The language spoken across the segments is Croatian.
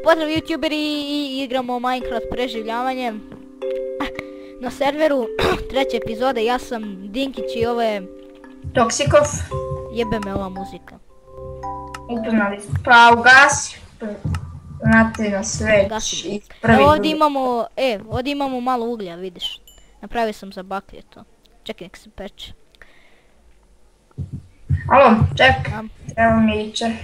Pozdrav youtuberi, i igramo Minecraft preživljavanje na serveru, treća epizoda, ja sam Dinkić i ovo je... Toksikov. Jebe me ova muzika. Upoznali ste. Pa ugasi. Znate na sve. Gasi. Ovdje imamo malo uglja, vidiš. Napravio sam za baklje to. Čekaj nek se peče. Alo, ček. Evo mi iće.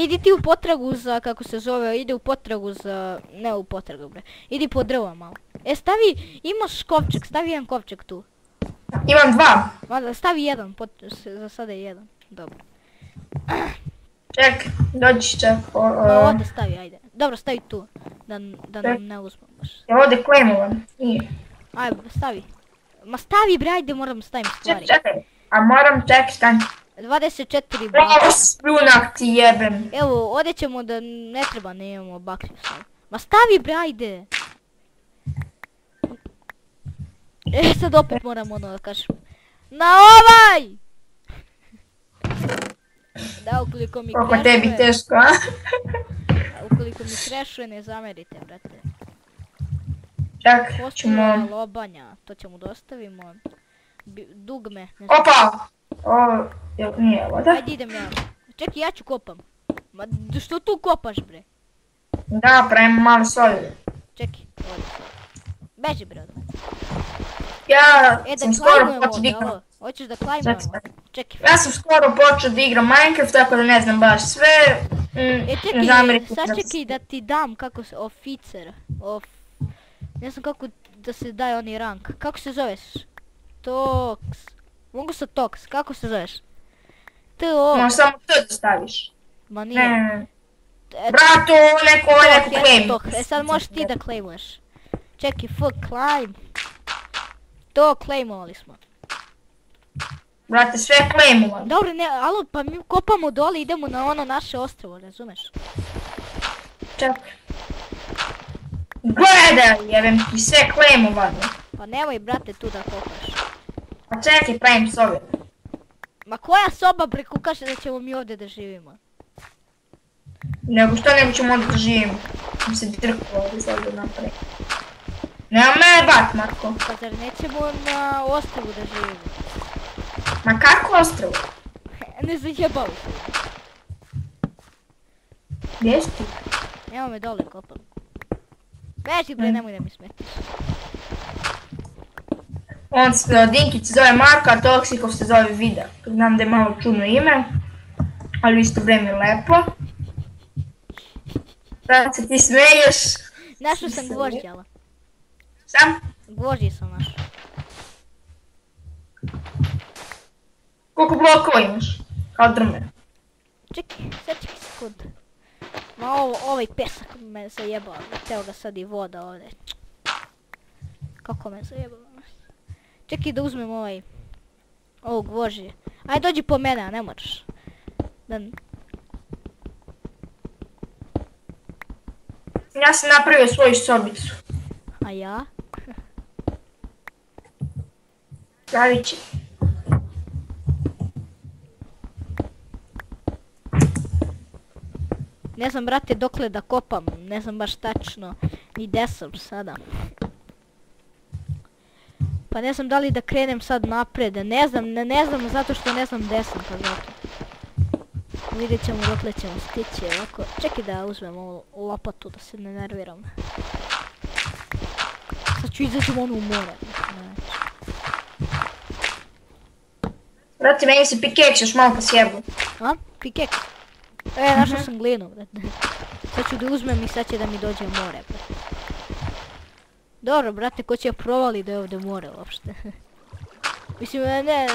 Idi ti u potragu za, kako se zove, ide u potragu za, ne u potragu bre. Idi po drva malo. Stavi, imaš kovčeg, stavi jedan kovčeg tu. Imam dva. Mada, stavi jedan, za sada je jedan. Dobro. Ček, dođi ček. Ovdje stavi, ajde. Dobro, stavi tu, da nam ne uzmem baš. Je ovdje klemovan? Nije. Ajde, stavi. Ma stavi bre, ajde moram stavim stvari. Čekaj, a moram stani. 24 baklje. Sprunak ti jebem. Evo, ovdje ćemo da ne treba, ne imamo baklje sad. Ma stavi bre, ajde. Sad opet moram ono da kažem. Na ovaj! Da, ukoliko mi Koliko tebi teško, a? Ukoliko mi crashuje, ne zamerite, brate. Čak, ćemo... lobanja, to ćemo dostavimo. Dugme. Opa! Ovo, nije voda? Ajde idem ja. Čekaj, ja ću kopam. Ma što tu kopaš bre? Da, pravim malo soli. Čekaj, ovdje. Beži bre odmah. Ja sam skoro počeo da igram. Hoćeš da klajmujemo? Čekaj. Ja sam skoro počeo da igram Minecraft, tako da ne znam baš sve. Čekaj, sad čekaj da ti dam kako se, oficer. Ne znam kako da se daje oni rank. Kako se zoveš? Toks. Mogu sa Toks, kako se zoveš? T-O. Možeš samo T da staviš. Ma nije. Brato, neko claim. Sad možeš ti da claimuješ. Čekaj, claim. To claimovali smo. Brate, sve claimovali. Dobro, ne, alo, pa mi kopamo dole, idemo na ono naše ostrovo, razumeš? Čekaj. Gledaj, jebem ti sve claimovali. Pa nemoj, brate, tu da kopaš. Pa čekaj, pravim sobe. Ma koja soba preko kaže da ćemo mi ovdje da živimo? Nego što nego ćemo ovdje da živimo? Mi se drklo ovdje sad da napravim. Nema me bat, Marko. Pa zar nećemo na ostrvu da živimo? Ma kako ostrvo? Ne zajebao se. Gdje si ti? Evo me dole kopam. Beži bre, nemoj da mi smetiš. On se Dinkić se zove Marko, a Toksikov se zove Vida. Znam da je malo čudno ime, ali isto vreme lepo. Sad se ti smeješ. Našao sam gvožđala. Sam? Gvožđe sam našao. Koliko blokova imaš? Kao drme. Čekaj, sad čekaj sekund. Ma ovaj pesak me zajebao, teo ga sad i voda ovdje. Kako me zajebao. Čekaj da uzmem ovo gvožđe. Ajde dođi po mene, a ne moraš. Ja sam napravio svoju sobicu. A ja? Pravit će. Ne znam brate dokle da kopam, ne znam baš tačno ni gdje sam sada. Pa ne znam da li da krenem sad napred, ne znam zato što ne znam gdje sam, pa zato. Vidjet ćemo dokle ćemo stići ovako. Čekaj da uzmem ovu lopatu da se ne nerviram. Sad ću izađem ono u more. Brate, meni se pikeks još malo posjebu. A? Pikeks? Našao sam glinu, brate. Sad ću da uzmem i sad će da mi dođe more, brate. Dobro, brate, ko će provali da je ovdje more uopšte. Mislim,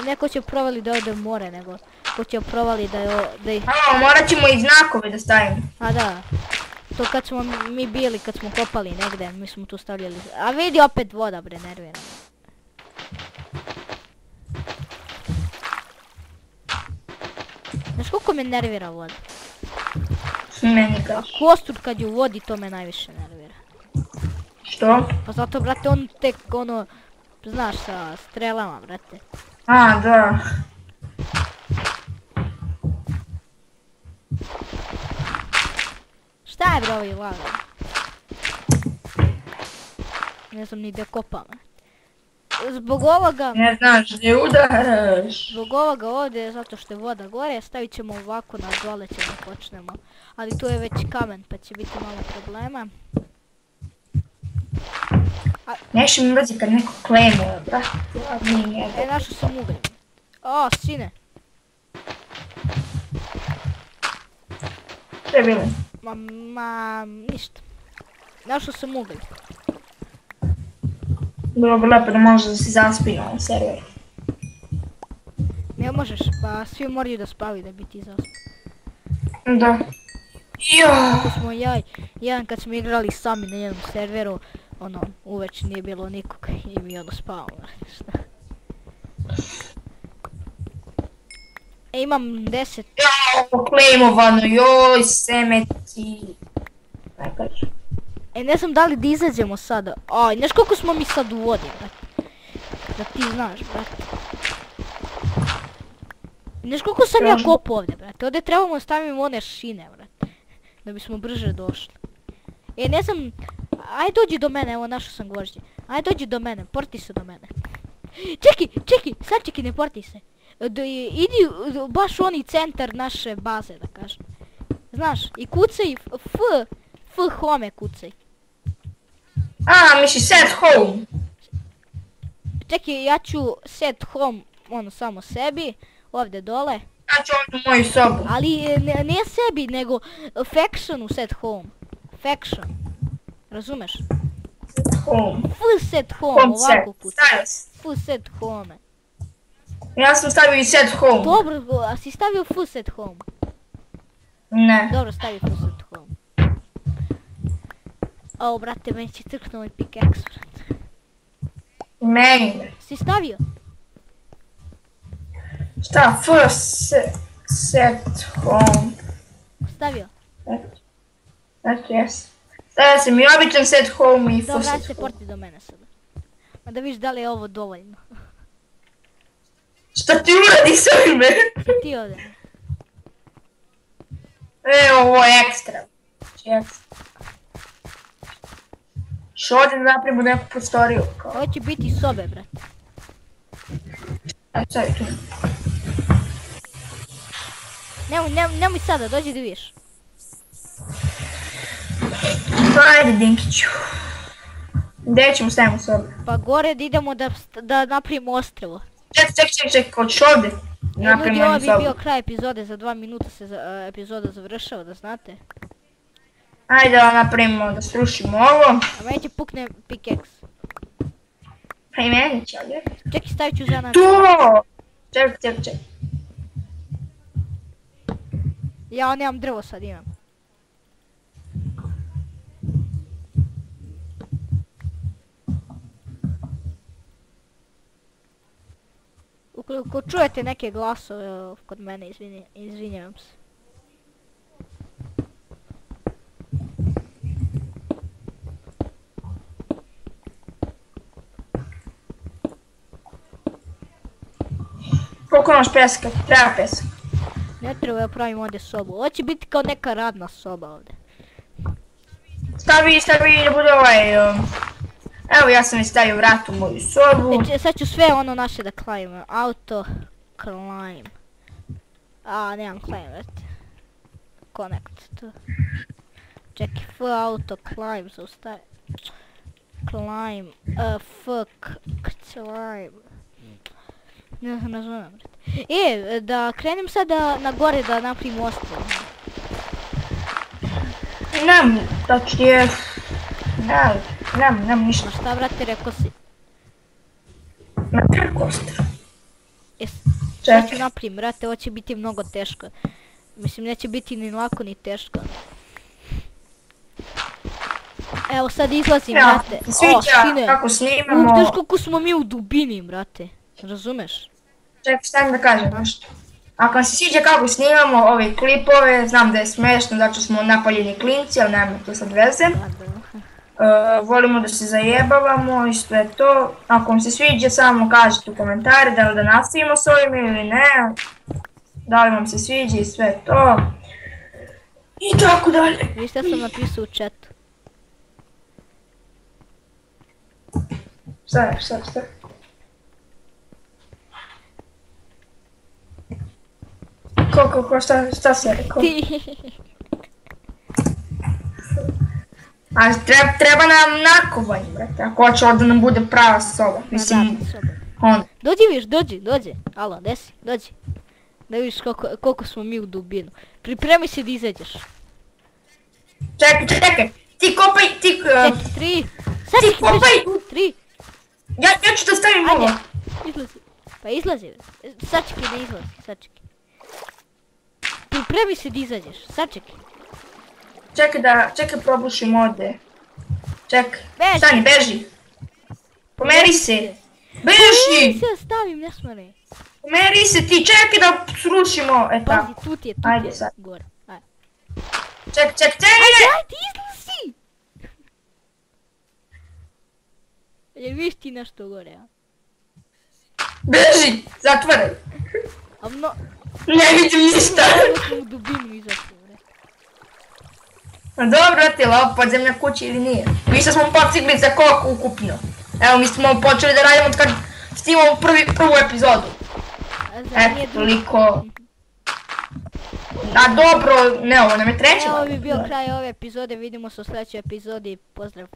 ne ko će provali da je ovdje more, nego ko će provali da je... Morat ćemo i znakove da stavimo. A da. To kad smo mi bili, kad smo kopali negdje, mi smo tu stavljali... A vidi opet voda, bre, nervira. Znaš koliko me nervira voda? Meni kaš. A kostur kad je u vodi, to me najviše nervira. Što? Pa zato, brate, on tek ono, znaš, sa strelama, brate. A, da. Šta Šta je bre ovaj laga? Ne znam ni gdje kopam. Zbog ovoga... Ne znaš gdje udaraš. Zbog ovoga ovdje, zato što je voda gore, stavit ćemo ovako na dole ćemo počnemo. Ali tu je već kamen, pa će biti malo problema. Nešto mi mrzi kad neko klene, brate. Našao sam ugalj. O, sine. Što je bilo? Ništa. Našao sam ugalj. Bilo bi lepo da možeš da si zaspio na ovom serveru. Ne možeš, pa svi moraju da spavi da bi ti zaspio. Da. Kako smo jedan kad smo igrali sami na jednom serveru, ono, uveć nije bilo nikog i mi ono spavamo, šta. Imam 10. Jao, klejmovano, joj, semeci. Najkaži. Ne znam da li da izađemo sada. Aj, znaš koliko smo mi sad u vodi, brate. Da ti znaš, brate. Znaš koliko sam ja kopao ovdje, brate. Ovdje trebamo staviti one šine, brate. Da bismo brže došli. Ne znam, aj dođi do mene, evo našao sam gvožđe. Aj dođi do mene, porti se do mene. Čeki, sad čeki, ne porti se. Idi baš u oni centar naše baze, da kažem. Znaš, i kucaj F home kucaj. Misli set home. Čekaj, ja ću set home, ono samo sebi, ovdje dole. Ja ću ovdje u moju sobu. Ali ne sebi, nego factionu set home. Faction. Razumeš? Home. F set home, ovako kucaj. F set home. Ja sam stavio i set home. Dobro, a si stavio F set home? Ne. Dobro, stavi F set home. O, brate, meni će crknuo ovaj pickaxe, brate. Meni ne. Si stavio? Šta? First set home. Stavio? Eto, jes. Stavio sam i običan set home i first Dobro, set aj home. se porti do mene sada. Ma da vidiš da li je ovo dovoljno. Šta ti uradi s ovime? Šta ti ovdje? Ovo je ekstra. Što ovdje napravimo neku prostoriju? Ovo će biti sobe, brate. Ajde, sad je tu. Nemoj sada, dođi da vidiš. Ajde, Dinkiću. Gdje ćemo stavimo sobe? Pa gore da idemo da napravimo ostrvo. Ček, hoćeš ovdje? Ljudi, ovo bi bio kraj epizode, za 2 minuta se epizoda završava, da znate. Ajde da napravimo, da srušimo ovo. A meni će pukne pickaxe. Pa i meni će ovdje. Čekaj, stavit ću za nas. To! Ček. Ja nemam drvo sad, imam. Ukoliko čujete neke glasove kod mene, izvinjavam se. Koliko imaš peska? Treba pesak. Ne treba da pravim ovdje sobu. Ovo će biti kao neka radna soba ovdje. Stavi da bude ovaj... Evo ja sam mi stavio vrat u moju sobu. Sad ću sve ono naše da climb. Auto climb. Nemam climb, vrati. Connect. Čekaj, F auto climb zaustavi. Climb. Climb. Ne znam, brate. Da krenem sad na gore da napravim ostrvo. Tačnije... Nemam ništa. Šta, brate, rekao si? Kako ostrvo? Šta ću napravim, brate, ovo će biti mnogo teško. Mislim, neće biti ni lako ni teško. Evo sad izlazim, brate. Sviđa kako snimamo. Znaš koliko smo mi u dubini, brate. Razumeš? Čekaj, šta da kažem nešto. Ako vam se sviđa kako snimamo ove klipove, znam da je smešno, zato smo napaljeni klinci, ali nema to sad veze. Volimo da se zajebavamo i sve to. Ako vam se sviđa, samo kažete u komentare da li da nastavimo s ovim ili ne. Da li vam se sviđa i sve to. I tako dalje. Vi šta sam napisao u chatu. Šta je? Šta si rekao? A treba nam narkovanje, brate, ako hoće da nam bude prava soba. Mislim, onda. Dođi viš, dođi. Alo, desi, dođi. Da vidiš koliko smo mi u dubinu. Pripremi se da izađeš. Čekaj, ti kopaj, Čekaj, 3. Sad ti kopaj. 3. Ja ću da stavim ovo. Izlazi. Pa izlazi. Sačekaj da izlazi, sačekaj. Pripremi se da izađeš, sačekaj. Čekaj, probušim ovdje. Čekaj, Beži. stani, beži. Pomeri se. Beži! Se stavim, ne smare. Pomeri se ti, čekaj da srušimo, tako. Pazi, tu ti je, Ajde sad. gore. Ajde. Čekaj. Ajde, izlazi! Jel viš ti nešto gore, a? Beži, zatvaraj. Ne vidim ništa. Ovo smo u dubinu izašli, bre. Dobro, brate, ovo podzemlja kuća ili nije? Mi što smo postigli za koliko ukupno? Evo, mi smo počeli da radimo od kad snimamo prvu epizodu. Toliko. A dobro, ne, ovo nam je treća. Evo bi bio kraj ove epizode, vidimo se u sljedećoj epizodi, pozdrav.